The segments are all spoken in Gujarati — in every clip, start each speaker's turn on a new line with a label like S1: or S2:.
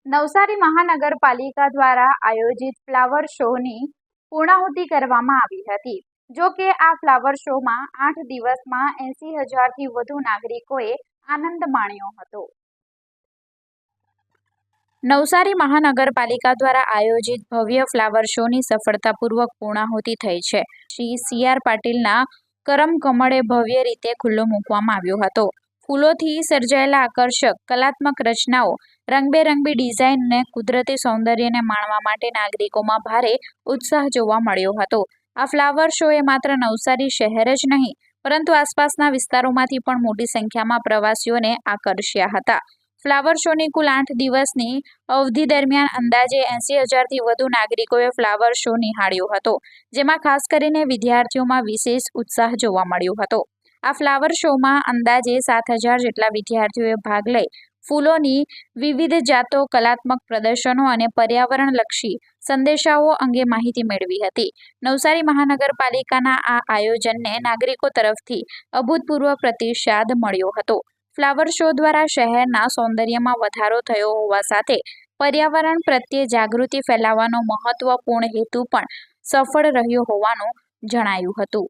S1: નવસારી મહાનગરપાલિકા દ્વારા આયોજિત ફ્લાવર શોની પૂર્ણાહુતિ કરવામાં આવી હતી. જો કે આ ફ્લાવર શોમાં 8 દિવસમાં 80,000થી વધુ નાગરિકોએ આનંદ માણ્યો હતો. નવસારી મહાનગરપાલિકા દ્વારા આયોજિત ભવ્ય ફ્લાવર શોની સફળતાપૂર્વક પૂર્ણાહુતિ થઈ છે. શ્રી સી.આર. પાટીલના કરમકમળે ભવ્ય રીતે ખુલ્લો મૂકવામાં આવ્યો હતો. ફૂલોથી સર્જાયેલા આકર્ષક કલાત્મક રચનાઓ, રંગબેરંગી ડિઝાઇન અને કુદરતી સૌંદર્યને માણવા માટે નાગરિકોમાં ભારે ઉત્સાહ જોવા મળ્યો હતો. આ ફ્લાવર શોએ માત્ર નવસારી શહેર જ નહીં પરંતુ આસપાસના વિસ્તારોમાંથી પણ મોટી સંખ્યામાં પ્રવાસીઓને આકર્ષ્યા હતા. ફ્લાવર શોની કુલ 8 દિવસની અવધિ દરમિયાન અંદાજે 80,000થી વધુ નાગરિકોએ ફ્લાવર શો નિહાળ્યો હતો, જેમાં ખાસ કરીને વિદ્યાર્થીઓમાં વિશેષ ઉત્સાહ જોવા મળ્યો હતો. આ ફ્લાવર શોમાં અંદાજે 7,000 જેટલા વિદ્યાર્થીઓએ ભાગ લઈ ફૂલોની વિવિધ જાતો, કલાત્મક પ્રદર્શનો અને પર્યાવરણલક્ષી સંદેશાઓ અંગે માહિતી મેળવી હતી. નવસારી મહાનગરપાલિકાના આ આયોજનને નાગરિકો તરફથી અભૂતપૂર્વ પ્રતિસાદ મળ્યો હતો. ફ્લાવર શો દ્વારા શહેરના સૌંદર્યમાં વધારો થયો હોવા સાથે પર્યાવરણ પ્રત્યે જાગૃતિ ફેલાવવાનો મહત્વપૂર્ણ હેતુ પણ સફળ રહ્યો હોવાનું જણાયું હતું.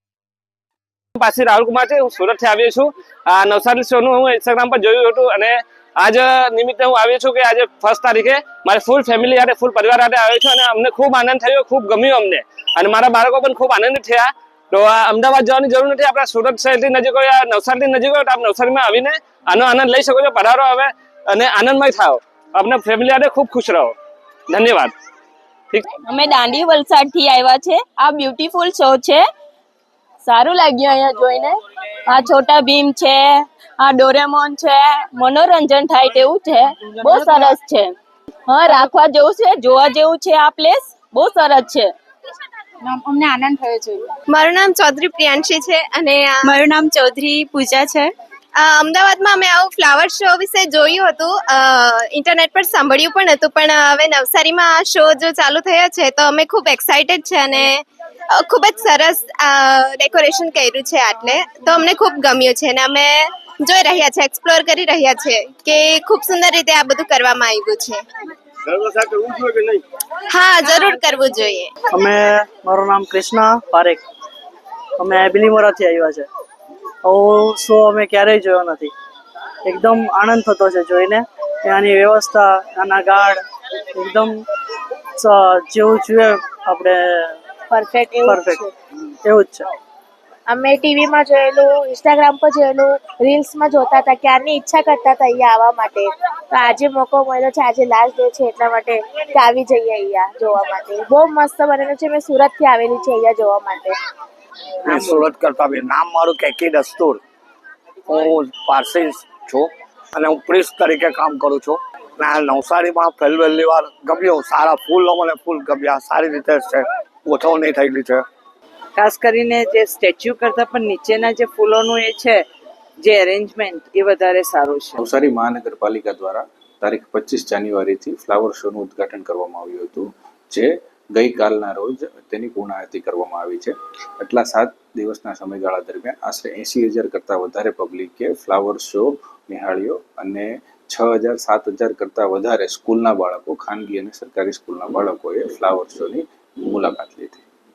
S2: પાછી રાહુલ કુમાર છે. હું સુરતથી આવ્યો છું. આ નવસારી શોનું હું ઇન્સ્ટાગ્રામ પર જોયું હતું અને આજ નિમિત્તે હું આવ્યો છું કે આજે 1 તારીખે મારે ફૂલ ફેમિલી સાથે, ફૂલ પરિવાર સાથે આવ્યો છું અને અમને ખૂબ આનંદ થયો, ખૂબ ગમ્યું અમને અને મારા બાળકો પણ ખૂબ આનંદિત થયા. તો આ અમદાવાદ જવાની જરૂર નથી. આપણા સુરત શહેરથી નજીક હોય, નવસારીથી નજીક હોય તો આપ નવસારીમાં આવીને આનો આનંદ લઈ શકો છો. પધારો આવે અને આનંદમય થાઓ. આપણે ફેમિલી સાથે ખૂબ ખુશ રહો. ધન્યવાદ.
S3: અમે દાંડી વલસાડથી આવ્યા છે. આ બ્યુટીફુલ શો છે. સારું લાગ્યું અહીંયા જોઈને. આ છોટા ભીમ છે, આ ડોરેમોન છે, મનોરંજન થાય તેવું છે. બહુ સરસ છે. હા, રાખવા જેવું છે, જોવા જેવું છે. આ પ્લેસ બહુ સરસ છે.
S1: અમને આનંદ થયો છે.
S4: મારું નામ ચૌધરી પ્રિયાંશી છે અને
S5: મારું નામ ચૌધરી પૂજા છે.
S4: અમદાવાદમાં અમે આવું ફ્લાવર શો વિશે જોયું હતું, ઇન્ટરનેટ પર સાંભળ્યું પણ હતું, પણ હવે નવસારીમાં આ શો જો ચાલુ થયો છે તો અમે ખૂબ એક્સાઇટેડ છે અને ખૂબ જ સરસ ડેકોરેશન કર્યું છે આટલે, તો અમને ખૂબ ગમ્યું છે અને અમે જોઈ રહ્યા છે, એક્સપ્લોર કરી રહ્યા છે કે ખૂબ સુંદર રીતે આ બધું કરવામાં આવ્યું છે. હા, જરૂર કરવું જોઈએ.
S6: મારું નામ કૃષ્ણા પારેખ. અમે બિલીમોરાથી આવ્યા છે. શો અમે ક્યારેય જોયો નથી. એકદમ આનંદ થતો છે જોઈને. ત્યાંની વ્યવસ્થા, ત્યાંના ગાર્ડ એકદમ જેવું જોઈએ આપણે
S5: પરફેક્ટ
S6: એવું જ છે.
S5: અમે ટીવીમાં જોયેલું, ઇન્સ્ટાગ્રામ પર જોયેલું, રીલ્સમાં જોતા હતા. ક્યારની ઈચ્છા કરતા હતા અહીંયા આવવા માટે. તો આજે મોકો મળ્યો છે, આજે લાસ્ટ ડે છે એટલા માટે કે આવી જઈએ અહીંયા જોવા માટે. બહુ મસ્ત બનેલું છે. મેં સુરતથી આવેલી છે અહીંયા જોવા માટે.
S7: હું સુરત કરતા નામ મારું કેકી દસ્તુર. હું પારસી છું અને હું પ્રિસ્ટ તરીકે કામ કરું છું. નવસારીમાં પહેલી વાર ગમ્યું. સારા ફૂલો મને ફૂલ ગમ્યા. સારી રીતે છે ગોઠવણી થયેલી છે.
S8: ખાસ કરીને જે સ્ટેચ્યુ કરતાં પણ નીચેના જે ફૂલોનું એ છે, જે એરેન્જમેન્ટ એ વધારે સારું છે.
S9: નવસારી મહાનગરપાલિકા દ્વારા તારીખ 25 જાન્યુઆરીથી ફ્લાવર શોનું ઉદ્ઘાટન કરવામાં આવ્યું હતું, જે ગઈકાલના રોજ તેની પૂર્ણાહુતિ કરવામાં આવી છે. આટલા 7 દિવસના સમયગાળા દરમિયાન આશરે 80,000 કરતાં વધારે પબ્લિકે ફ્લાવર શો નિહાળ્યો અને 6,000-7,000 કરતાં વધારે સ્કૂલના બાળકો, ખાનગી અને સરકારી સ્કૂલના બાળકોએ ફ્લાવર શોની મુલાકાત લીધી.